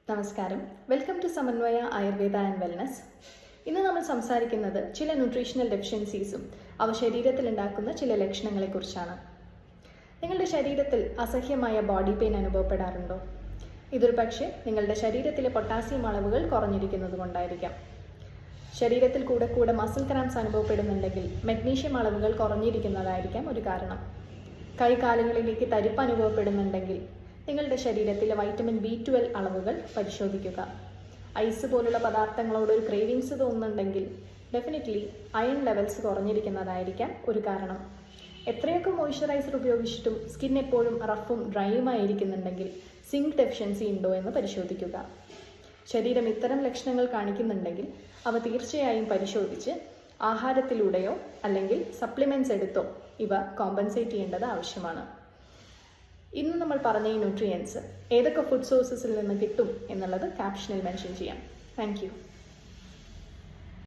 നമസ്കാരം, welcome to സമന്വയ Ayurveda and wellness. ഇന്ന് നമ്മൾ സംസാരിക്കുന്നത് ചില ന്യൂട്രീഷണൽ ഡെഫിഷ്യൻസീസും അവ ശരീരത്തിൽ ഉണ്ടാക്കുന്ന ചില ലക്ഷണങ്ങളെക്കുറിച്ചാണ്. നിങ്ങളുടെ ശരീരത്തിൽ അസഹ്യമായ ബോഡി പെയിൻ അനുഭവപ്പെടാറുണ്ടോ? ഇതൊരു പക്ഷേ നിങ്ങളുടെ ശരീരത്തിലെ പൊട്ടാസ്യം അളവുകൾ കുറഞ്ഞിരിക്കുന്നത് കൊണ്ടായിരിക്കാം. ശരീരത്തിൽ കൂടെ മസിൽ ക്രാംസ് അനുഭവപ്പെടുന്നുണ്ടെങ്കിൽ മഗ്നീഷ്യം അളവുകൾ കുറഞ്ഞിരിക്കുന്നതായിരിക്കാം ഒരു കാരണം. കൈകാലുകളിലേക്ക് തരിപ്പ് അനുഭവപ്പെടുന്നുണ്ടെങ്കിൽ നിങ്ങളുടെ ശരീരത്തിലെ വൈറ്റമിൻ B12 അളവുകൾ പരിശോധിക്കുക. ഐസ് പോലുള്ള പദാർത്ഥങ്ങളോട് ഒരു ക്രേവിങ്സ് തോന്നുന്നുണ്ടെങ്കിൽ ഡെഫിനറ്റ്ലി അയൺ ലെവൽസ് കുറഞ്ഞിരിക്കുന്നതായിരിക്കാം ഒരു കാരണം. എത്രയൊക്കെ മോയ്സ്ചറൈസർ ഉപയോഗിച്ചിട്ടും സ്കിൻ എപ്പോഴും റഫും ഡ്രൈയുമായിരിക്കുന്നുണ്ടെങ്കിൽ സിങ്ക് ഡെഫിഷ്യൻസി ഉണ്ടോ എന്ന് പരിശോധിക്കുക. ശരീരം ഇത്തരം ലക്ഷണങ്ങൾ കാണിക്കുന്നുണ്ടെങ്കിൽ അവ തീർച്ചയായും പരിശോധിച്ച് ആഹാരത്തിലൂടെയോ അല്ലെങ്കിൽ സപ്ലിമെൻറ്റ്സ് എടുത്തോ ഇവ കോമ്പൻസേറ്റ് ചെയ്യേണ്ടത് ആവശ്യമാണ്. ഇന്ന് നമ്മൾ പറഞ്ഞ ഈ ന്യൂട്രിയൻസ് ഏതൊക്കെ ഫുഡ് സോഴ്സസിൽ നിന്ന് കിട്ടും എന്നുള്ളത് ക്യാപ്ഷനിൽ മെൻഷൻ ചെയ്യാം. Thank you.